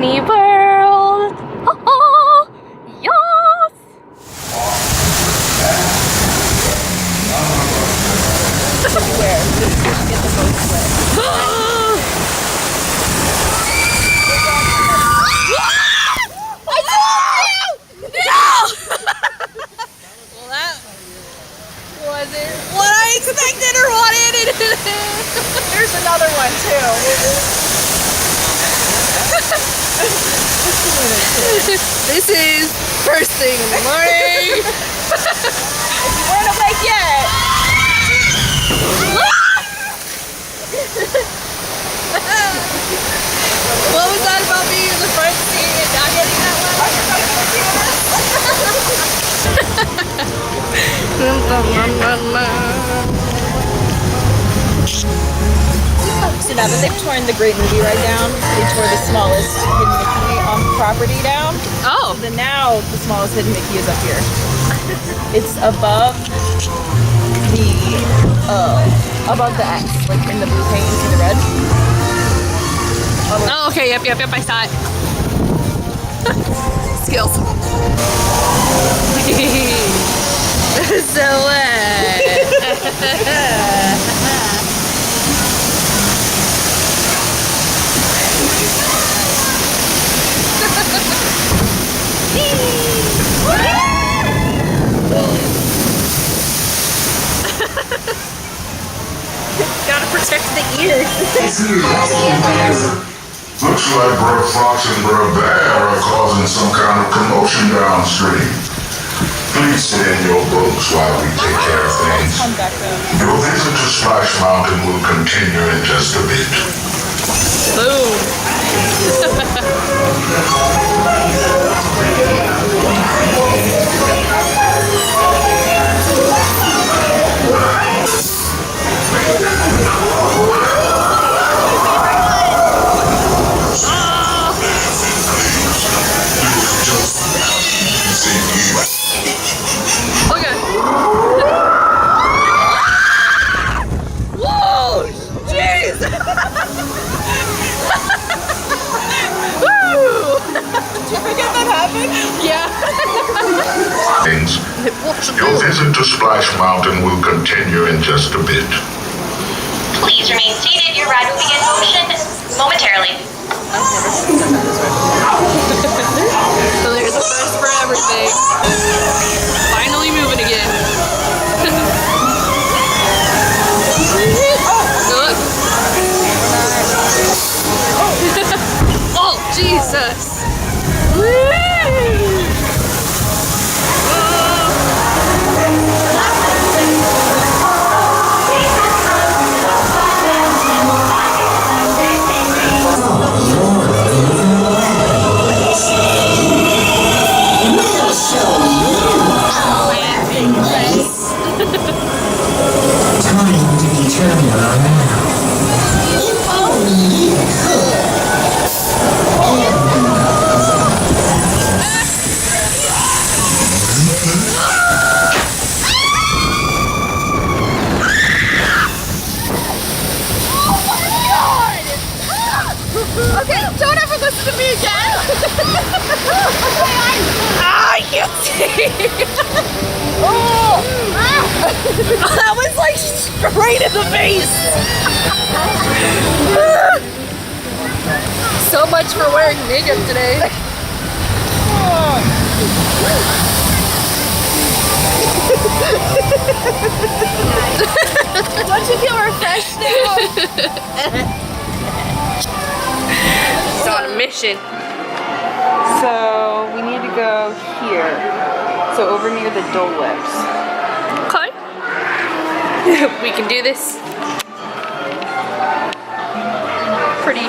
Disney World. Oh, yes. Where? Just get the most wet. What I expected or wanted. Here's another one too. This is first thing in the morning. If you weren't awake yet. What was that about being in the front seat and not getting that So now that they've torn the great movie ride down, they tore the smallest hidden Mickey on property down. Oh. So now the smallest hidden Mickey is up here. It's above the X, like in the blue paint, you see the red? Oh, okay. Yep. I saw it. Skills. So Gotta protect the ears. Looks like Brother Fox and Brother Bear are causing some kind of commotion downstream. Please sit in your boats while we take care of things. Your visit to Splash Mountain will continue in just a bit. boom. Okay. Whoa! Jeez! Woo! Did you forget that happened? Yeah. Things. Your visit to Splash Mountain will continue in just a bit. Please remain seated. Your ride will begin motion momentarily. So there's a first for everything. Finally moving again. Oh, Jesus. Time to be turning around. If only you could. Okay, don't ever listen to me again! I can't see! That was like straight in the face! So much for wearing makeup today. Don't you feel refreshed now? It's on a mission. So we need to go here. So over near the Dole Lips. Okay. We can do this. Pretty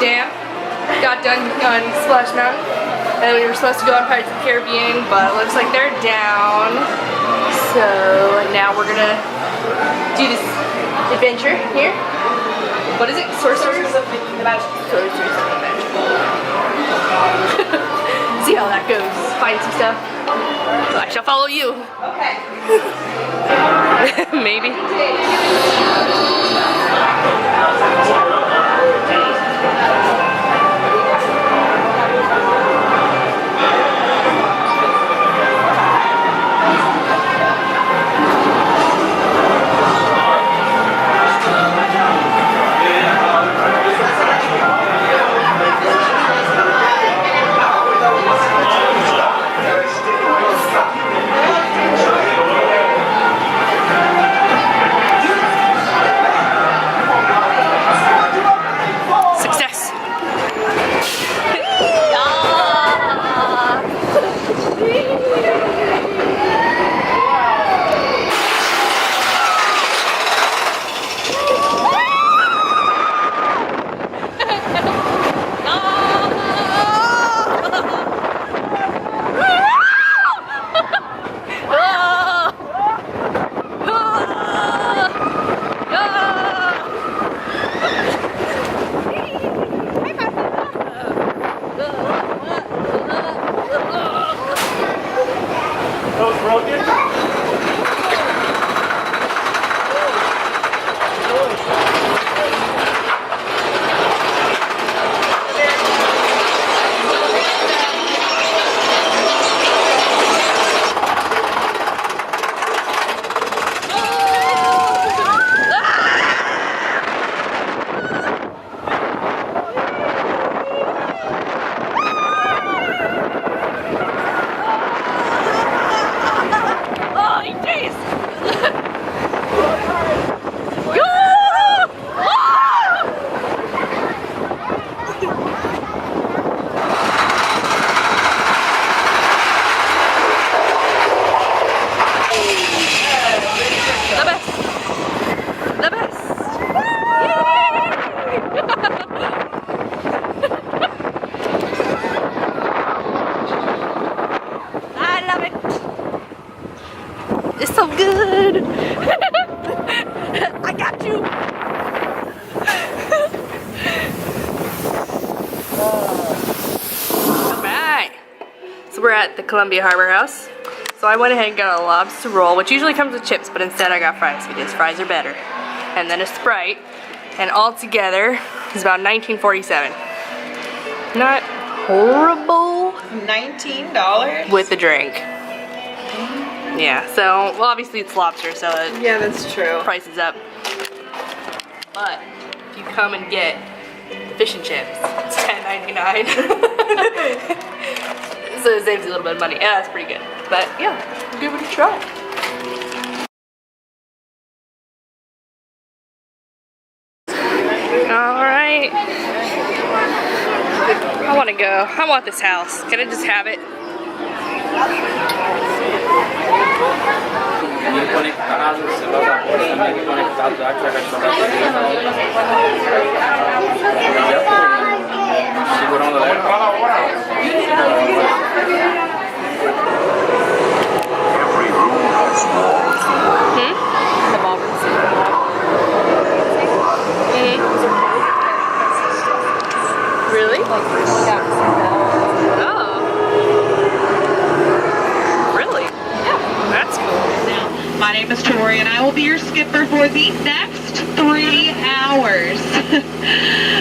damp. Got done on Splash Mountain. And we were supposed to go on Pirates of the Caribbean, but it looks like they're down. So now we're gonna do this adventure here. What is it? Sorcerers of the Magic. Sorcerers of the Magic. See how that goes. Find some stuff. So I shall follow you. Okay. Maybe. at the Columbia Harbor House. So I went ahead and got a lobster roll, which usually comes with chips, but instead I got fries because fries are better. And then a Sprite, and all together is about $19.47. Not horrible. $19? With the drink. Yeah, so, well, obviously it's lobster, so Yeah, that's true. price is up. But if you come and get fish and chips, it's $10.99. So it saves you a little bit of money. Yeah, that's pretty good. But yeah, give it a try. Alright. I want to go. I want this house. Can I just have it? Every room has walls. Really? Oh. Really? Yeah. That's cool. My name is Tori, and I will be your skipper for the next 3 hours.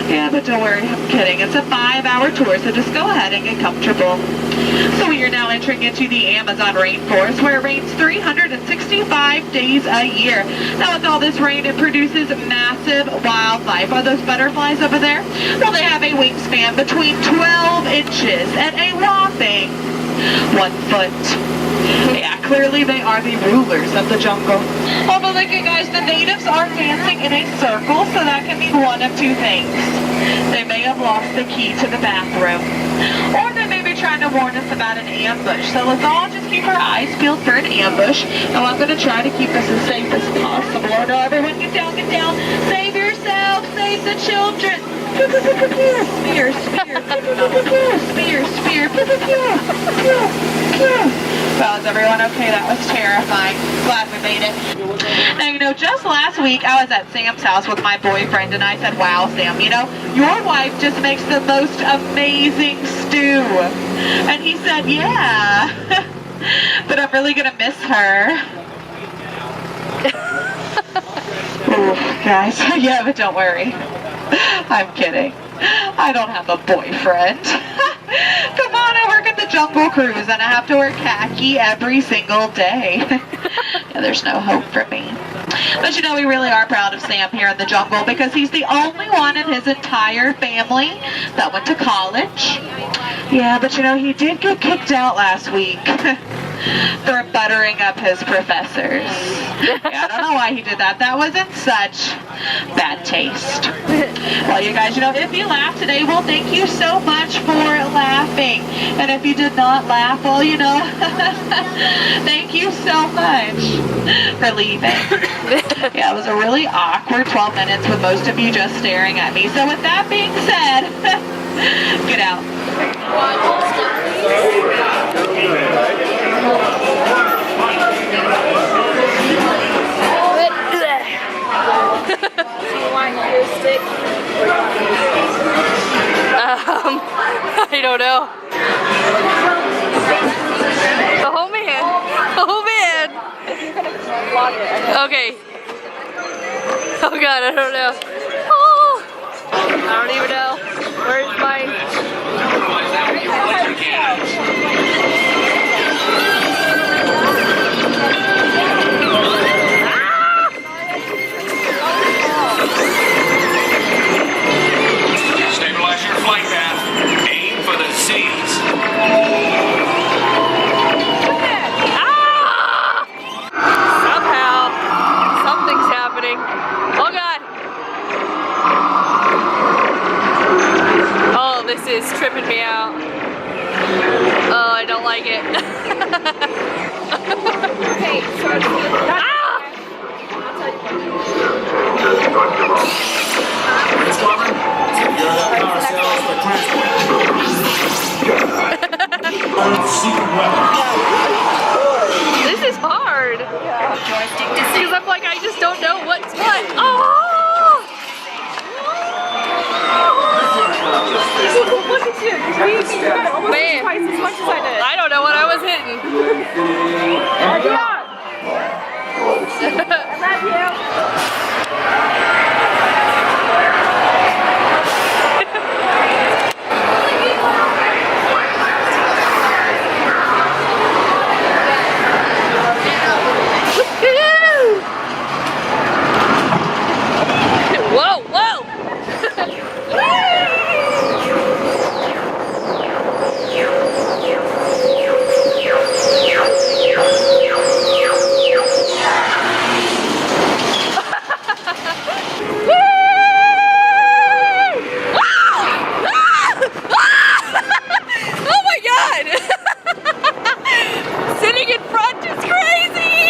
Yeah, but don't worry, I'm kidding. It's a 5-hour tour, so just go ahead and get comfortable. So we are now entering into the Amazon rainforest, where it rains 365 days a year. Now with all this rain, it produces massive wildlife. Are those butterflies over there? Well, they have a wingspan between 12 inches and a whopping 1 foot. Yeah, clearly they are the rulers of the jungle. Oh, but look at guys, the natives are dancing in a circle, so that can mean one of two things. They may have lost the key to the bathroom, or they may be trying to warn us about an ambush. So let's all just keep our eyes peeled for an ambush. Now I'm going to try to keep us as safe as possible. Oh no, everyone get down, save yourself, save the children. Spear, spear, spear, well, is everyone okay? That was terrifying. Glad we made it. Now, you know, just last week I was at Sam's house with my boyfriend, and I said, wow, Sam, you know, your wife just makes the most amazing stew. And he said, yeah, but I'm really going to miss her. Ooh, guys, yeah, but don't worry. I'm kidding. I don't have a boyfriend. Come on, I work at the Jungle Cruise and I have to wear khaki every single day. Yeah, there's no hope for me. But you know, we really are proud of Sam here in the jungle because he's the only one in his entire family that went to college. Yeah, but you know, he did get kicked out last week for buttering up his professors. Yeah, I don't know why he did that. That was in such bad taste. Well, you guys, you know, if you laughed today, well, thank you so much for laughing. And if you did not laugh, well, you know, thank you so much for leaving. Yeah, it was a really awkward 12 minutes with most of you just staring at me. So with that being said, get out. I don't know. Oh man. Oh man. Okay. Oh god, I don't know. Oh. I don't even know. Where's mine? Stabilize your flight path. Aim for the seas. Somehow, something's happening. Oh god. Oh, this is tripping me out. Oh, I don't like it. Okay, so This is hard. Because I'm like, I just don't know what's what. Oh! Look at you. You got almost twice as much as I did. I don't know what Whoa, whoa! Oh my god! Sitting in front is crazy!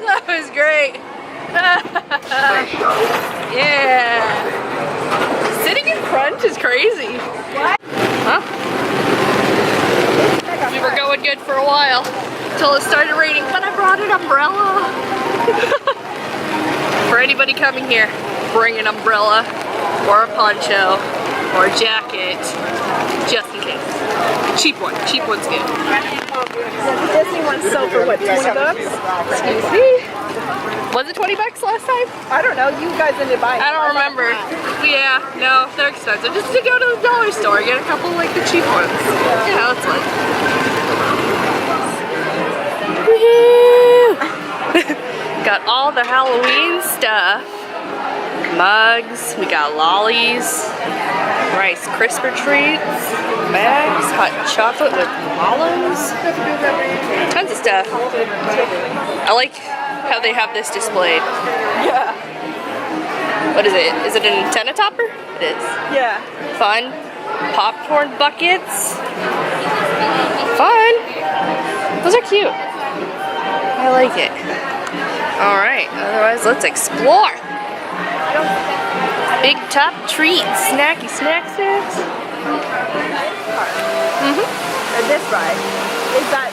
That was great. Yeah. Sitting in front is crazy. What? Huh? We were going good for a while until it started raining, but I brought an umbrella. For anybody coming here, bring an umbrella or a poncho or a jacket, just in case. Cheap one. Cheap one's good. The Disney one's sold for what, 20 bucks? Excuse me? Was it 20 bucks last time? I don't know. You guys ended buying. I don't remember. Yeah, no, they're expensive. Just to go to the dollar store, get a couple like the cheap ones. Yeah, that's fun. Woohoo! Got all the Halloween stuff. Mugs, we got lollies, Rice Crisper treats, bags, hot chocolate with mallows, tons of stuff. I like how they have this displayed. Yeah. What is it? Is it an antenna topper? It is. Yeah. Fun. Popcorn buckets. Fun. Those are cute. I like it. Alright, otherwise let's explore. Big top treats. Snacky snacks. Or this ride is that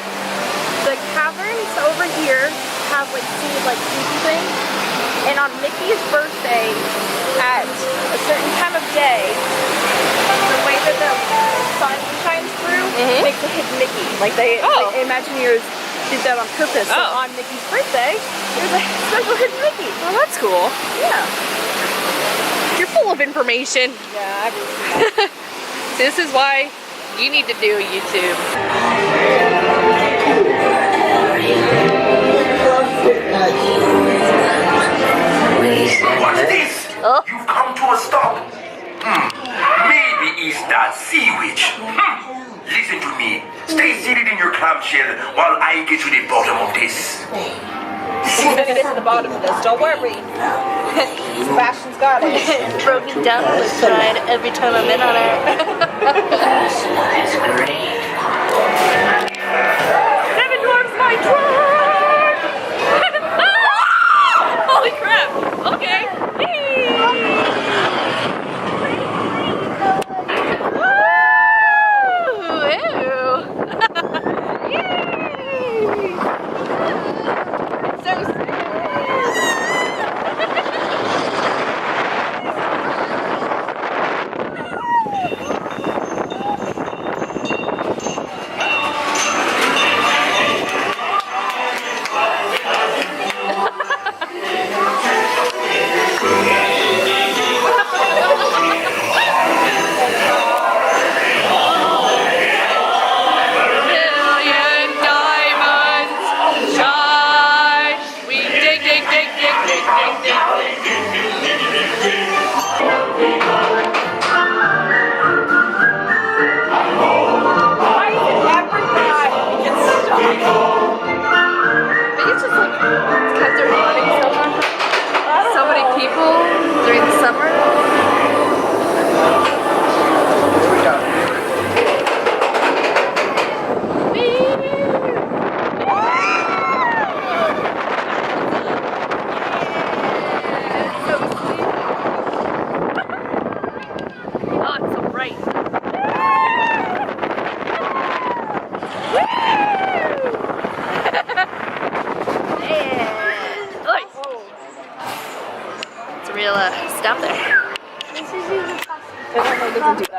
the caverns over here have like sleepy things, and on Mickey's birthday at a certain time of day, the way that the sun shines through makes a hidden Mickey. Like they Imagineers did that on purpose. So on Mickey's birthday, there's a special hidden Mickey. Well, that's cool. Yeah. You're full of information. Yeah. This is why you need to do YouTube. What's this? Oh. You've come to a stop. Maybe it's that sea witch. Listen to me. Stay seated in your clamshell while I get to the bottom of this. She's gonna get to the bottom of this. Don't worry. Sebastian's got it. Broken down on the side every time I'm in on it. Seven dwarfs my truck! Holy crap! Okay.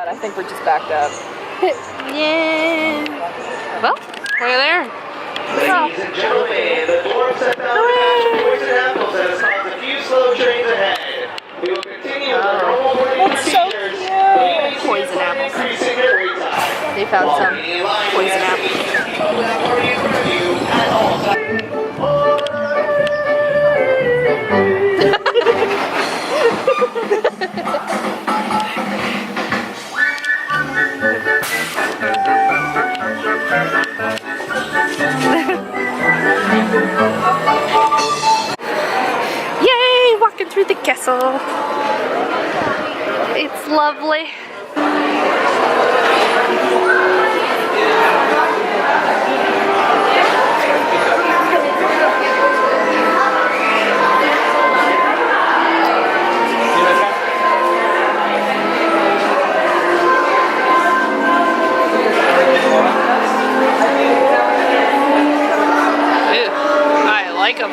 I think we're just backed up. Yeah. Well, look at there. Ladies and gentlemen, the dwarves have found a batch of poison apples that has caused a few slow trains ahead. We will continue with our normal boarding procedures. Poison apples. Increasing every time. They found some poison apples. Yay! Walking through the castle. It's lovely. Like them.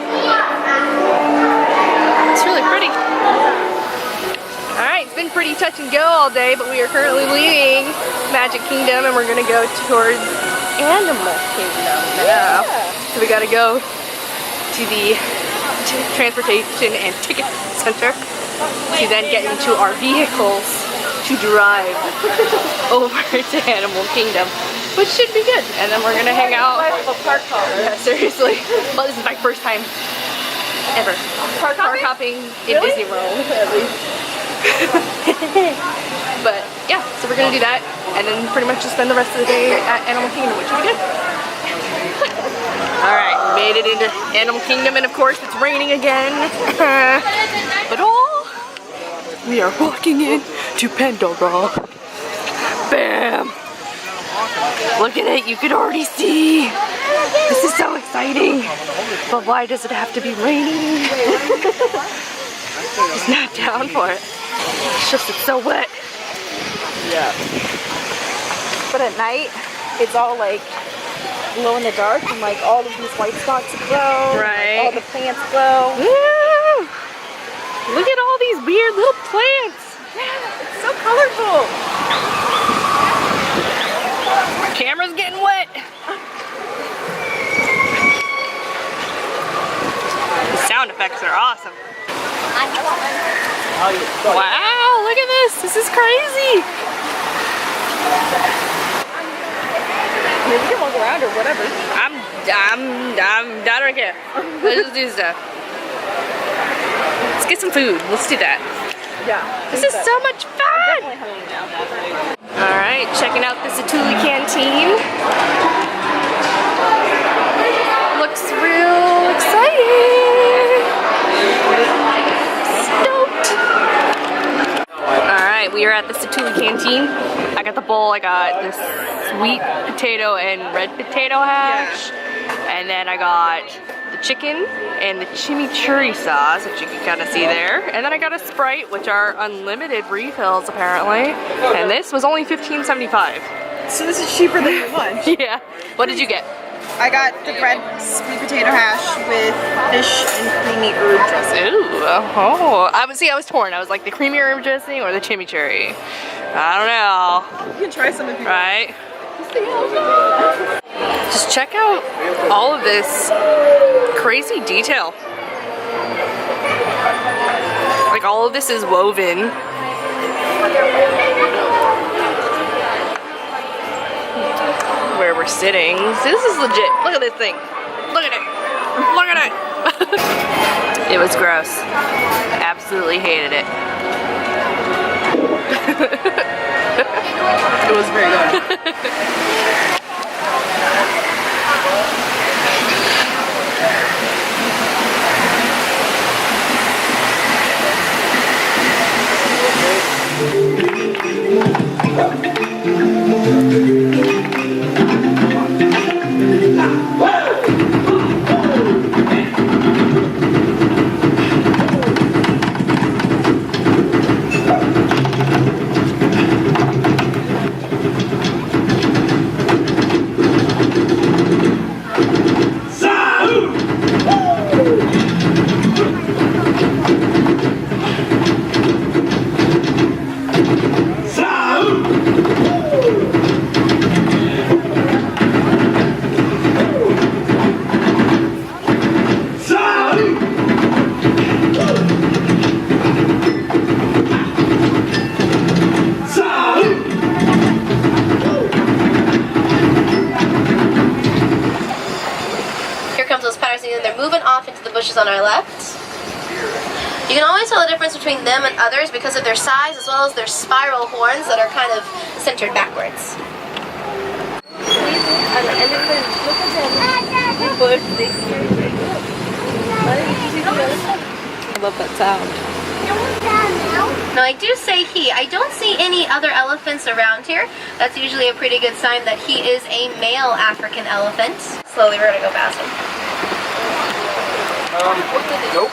It's really pretty. Alright, it's been pretty touch and go all day, but we are currently leaving Magic Kingdom and we're gonna go towards Animal Kingdom now. So we gotta go to the transportation and ticket center to then get into our vehicles to drive over to Animal Kingdom, which should be good. And then we're gonna hang out. Yeah, seriously. Well, this is my first time ever park hopping in Disney World, at least. But yeah, so we're gonna do that, and then pretty much just spend the rest of the day at Animal Kingdom, which will be good. All right, made it into Animal Kingdom, and of course it's raining again. But we are walking in to Pandora. Bam! Look at it, you can already see. This is so exciting. But why does it have to be raining? Just not down for it. It's just, it's so wet. Yeah. But at night, it's all like glow in the dark, and like all of these white spots glow. Right. All the plants glow. Woo! Look at all these weird little plants. Yeah, it's so colorful. Camera's getting wet. The sound effects are awesome. Wow, look at this. This is crazy. I mean, we can walk around or whatever. I don't care. Let's just do stuff. Let's get some food. Let's do that. Yeah. This is so much fun. Definitely hungry now. All right, checking out the Satuli'i Canteen. Looks real exciting. Stoked. All right, we are at the Satuli'i Canteen. I got the bowl. I got this sweet potato and red potato hash, and then I got the chicken and the chimichurri sauce, which you can kind of see there. And then I got a Sprite, which are unlimited refills apparently. And this was only $15.75. So this is cheaper than your lunch. Yeah. What did you get? I got the bread sweet potato hash with fish and creamy herb dressing. Ooh, oh. I was torn. I was like the creamy herb dressing or the chimichurri. I don't know. You can try some if you Right? Just check out all of this crazy detail. Like all of this is woven. Where we're sitting. This is legit. Look at this thing. Look at it. Look at it. It was gross. Absolutely hated it. It was very good. Here comes those patterns again. They're moving off into the bushes on our left. You can always tell the difference between them and others because of their size as well as their spiral horns that are kind of centered backwards. I love that sound. Now I do say he. I don't see any other elephants around here. That's usually a pretty good sign that he is a male African elephant. Slowly, we're gonna go past him. Nope.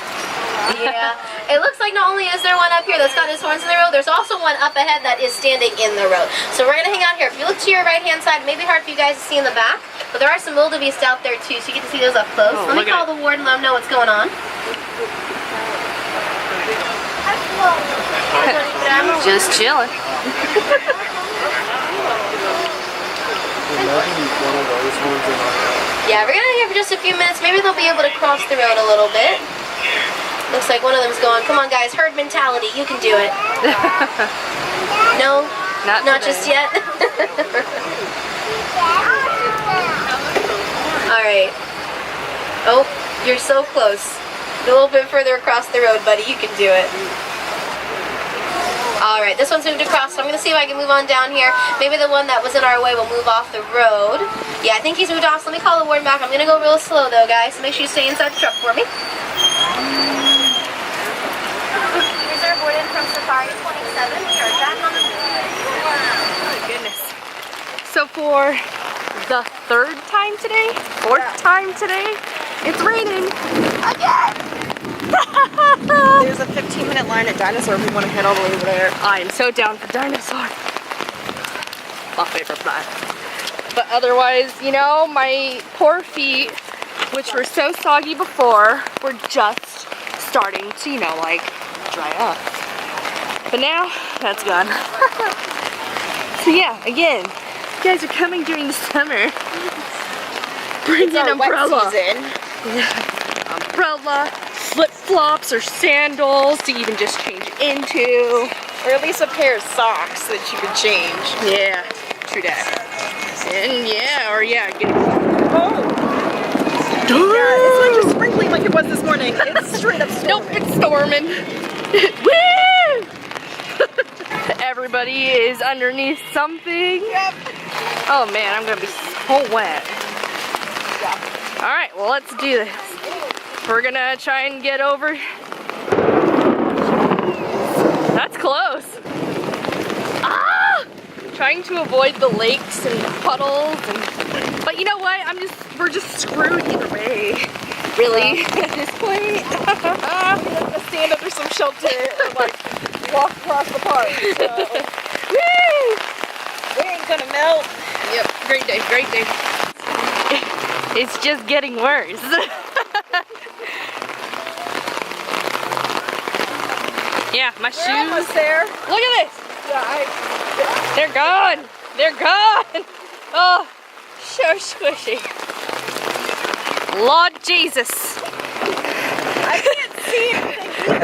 Yeah, it looks like not only is there one up here that's got his horns in the road, there's also one up ahead that is standing in the road. So we're gonna hang out here. If you look to your right hand side, it may be hard for you guys to see in the back, but there are some wildebeest out there too, so you get to see those up close. Let me call the warden and let him know what's going on. Just chilling. Yeah, we're gonna hang here for just a few minutes. Maybe they'll be able to cross the road a little bit. Looks like one of them's going, come on guys, herd mentality, you can do it. No, not just yet. Alright. Oh, you're so close. A little bit further across the road, buddy, you can do it. Alright, this one's moved across, so I'm going to see if I can move on down here. Maybe the one that was in our way will move off the road. Yeah, I think he's moved off, so let me call the warden back. I'm going to go real slow though, guys, so make sure you stay inside the truck for me. Reserve warden from Safari 27. We are back on the road. Oh my goodness. So for the third time today, fourth time today, it's raining again. There's a 15-minute line at Dinosaur if we want to head all the way over there. I am so down for Dinosaur. My favorite plant. But otherwise, you know, my poor feet, which were so soggy before, were just starting to, you know, like, dry up. But now, that's gone. So yeah, again, you guys are coming during the summer. Bring an umbrella. Umbrella, flip-flops or sandals to even just change into. Or at least a pair of socks that you could change. Yeah, true that. And yeah, or yeah, get Oh! Yeah, it's not just sprinkling like it was this morning. It's straight up storming. Nope, it's storming. Woo! Everybody is underneath something. Yep. Oh man, I'm gonna be so wet. Yeah. Alright, well let's do this. We're gonna try and get over. That's close. Ah! Trying to avoid the lakes and puddles and, but you know what? We're just screwed either way. Really? At this point. I'm gonna stand under some shelter or like walk across the park. So. Woo! We ain't gonna melt. Yep, great day, great day. It's just getting worse. Yeah, my shoes. We're almost there. Look at this. Yeah, They're gone. They're gone. Oh, so squishy. Lord Jesus. I can't see anything.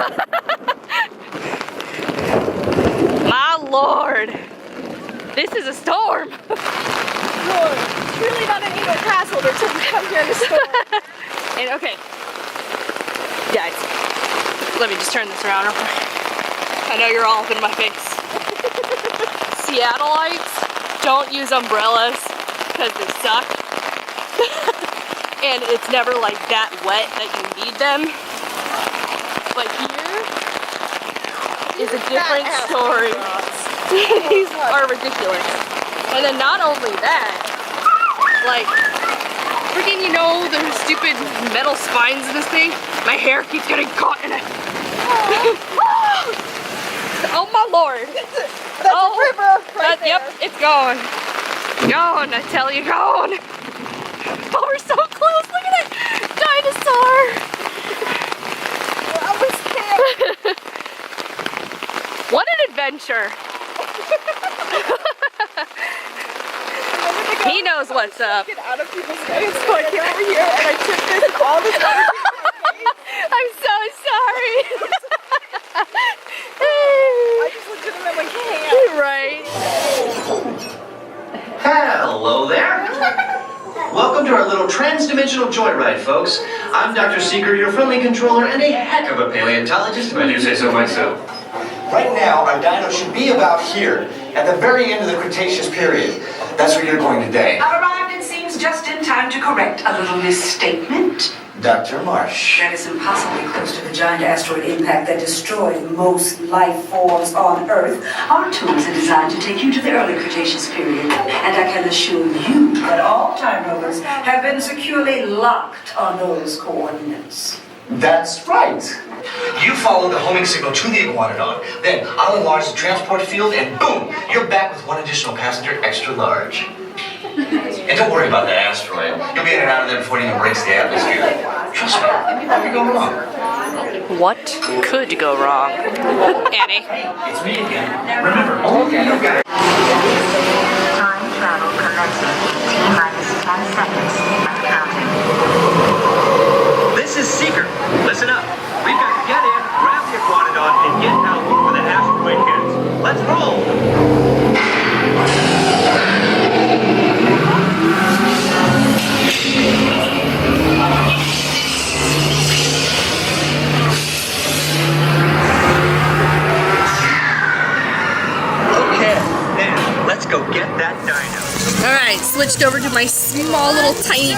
My Lord. This is a storm. It's really not any more castle until we come here in the storm. And okay. Guys, let me just turn this around real quick. I know you're all up in my face. Seattleites don't use umbrellas because they suck. And it's never like that wet that you need them. But here is a different story. These are ridiculous. And then not only that, like, freaking, you know, the stupid metal spines in this thing? My hair keeps getting caught in it. Oh my Lord. That's a river right there. Yep, it's gone. Gone, I tell you, gone. Oh, we're so close, look at it. Dinosaur. We're almost there. What an adventure. He knows what's up. Get out of people's way, so I came over here and I tripped this and all this other I'm so sorry. I just legitimately can't. Right. Hello there. Welcome to our little trans-dimensional joyride, folks. I'm Dr. Seeker, your friendly controller, and a heck of a paleontologist, if I do say so myself. Right now, our dino should be about here, at the very end of the Cretaceous period. That's where you're going today. I've arrived, it seems, just in time to correct a little misstatement. Dr. Marsh. That is impossibly close to the giant asteroid impact that destroyed most life forms on Earth. Our tools are designed to take you to the early Cretaceous period, and I can assure you that all time rovers have been securely locked on those coordinates. That's right. You follow the homing signal to the iguanodon, then I'll enlarge the transport field, and boom, you're back with one additional passenger extra large. And don't worry about that asteroid. You'll be in and out of there before it even breaks the atmosphere. Trust me, what could go wrong? What could go wrong? Annie. Hey, it's me again. Remember, okay, you got it. Time travel commencing in T-10 seconds. Counting. This is Seeker. Listen up. We've got to get in, grab the iguanodon, and get out before the asteroid hits. Let's roll! Let's go get that dino. Alright, switched over to my small little tiny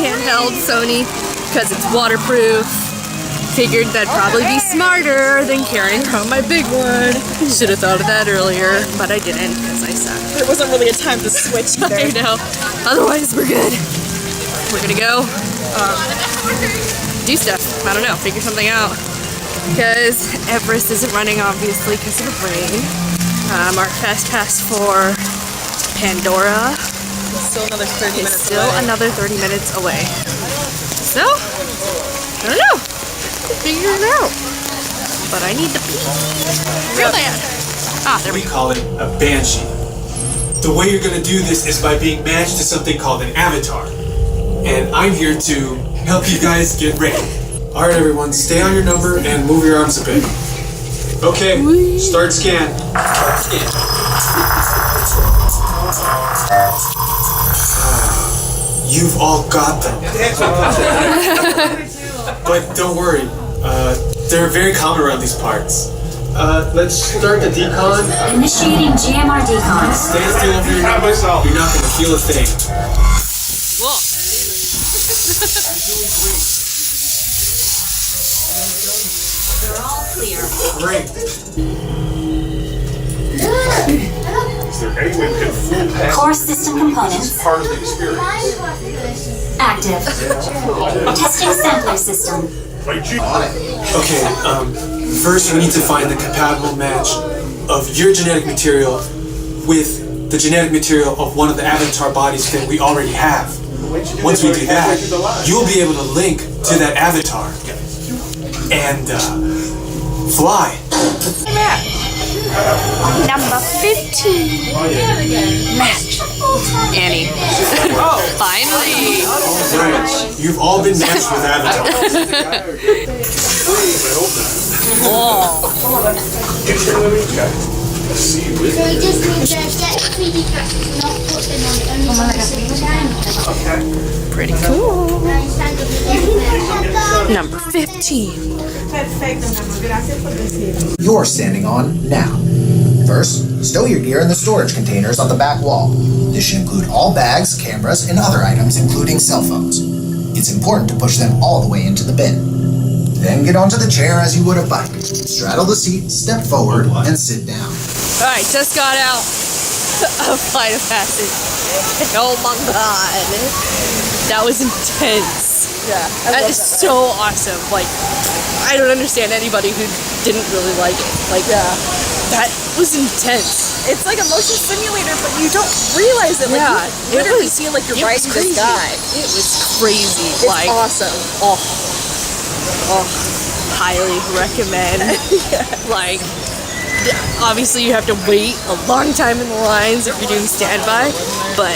handheld Sony because it's waterproof. Figured that'd probably be smarter than carrying around my big one. Should have thought of that earlier, but I didn't because I suck. There wasn't really a time to switch either. I know. Otherwise, we're good. We're gonna go do stuff. I don't know, figure something out. Because Everest isn't running, obviously, because of the rain. Our fast pass for Pandora Still another 30 minutes still away. another 30 minutes away. So, I don't know. Figure it out. But I need to pee. Real bad. Ah, there we We call it a banshee. The way you're gonna do this is by being matched to something called an avatar. And I'm here to help you guys get ready. Alright everyone, stay on your number and move your arms a bit. Okay, start scan. You've all got them. But don't worry, they're very common around these parts. Let's start the decon. Initiating GMR decon. Stand still over your number. You're not going to feel a thing. Whoa. They're all clear. Great. Is there any way we can fool past Core system components part of the experience? active. Testing sampler system. Okay, first we need to find the compatible match of your genetic material with the genetic material of one of the avatar bodies that we already have. Once we do that, you'll be able to link to that avatar and fly. Number 15. Match. Annie. Finally. Right. You've all been matched with avatars. Pretty cool. Number 15. You're standing on now. First, stow your gear in the storage containers on the back wall. This should include all bags, cameras, and other items, including cell phones. It's important to push them all the way into the bin. Then get onto the chair as you would a bike. Straddle the seat, step forward, and sit down. Alright, just got out of Flight of Passage. Oh my god. That was intense. Yeah, that is so awesome. Like, I don't understand anybody who didn't really like it. Like, that was intense. It's like a motion simulator, but you don't realize it. Like, you literally feel like you're riding this guy. It was crazy. It's like, awesome. Oh, highly recommend. Like, obviously you have to wait a long time in the lines if you're doing standby, but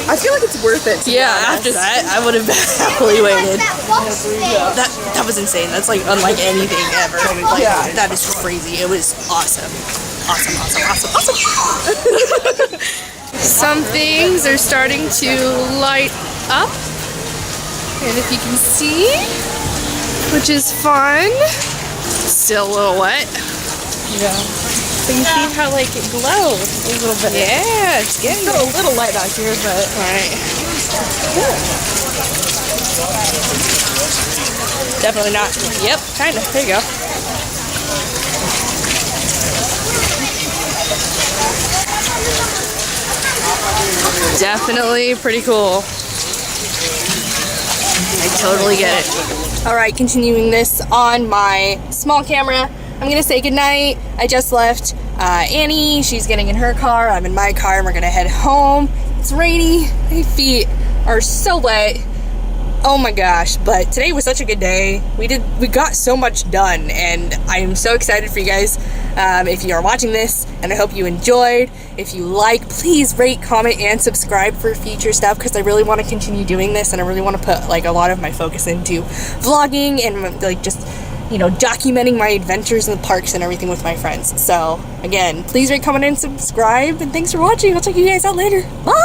I feel like it's worth it. yeah, after that, I would have happily waited. That was insane. That's like unlike anything ever. Like, Yeah. that is crazy. It was awesome. Awesome. Some things are starting to light up, and if you can see, which is fun. Still a little wet. Yeah. So you see how like it glows a little bit. Yeah, it's getting still a little light out here, but right. Definitely not. Yep, kinda. There you go. Definitely pretty cool. I totally get it. Alright, continuing this on my small camera. I'm gonna say goodnight. I just left Annie. She's getting in her car. I'm in my car and we're gonna head home. It's rainy. My feet are so wet. Oh my gosh, but today was such a good day. We got so much done, and I am so excited for you guys. If you are watching this, and I hope you enjoyed. If you like, please rate, comment, and subscribe for future stuff, because I really want to continue doing this, and I really want to put like a lot of my focus into vlogging and like just, you know, documenting my adventures in the parks and everything with my friends. So again, please rate, comment, and subscribe, and thanks for watching. I'll check you guys out later. Bye!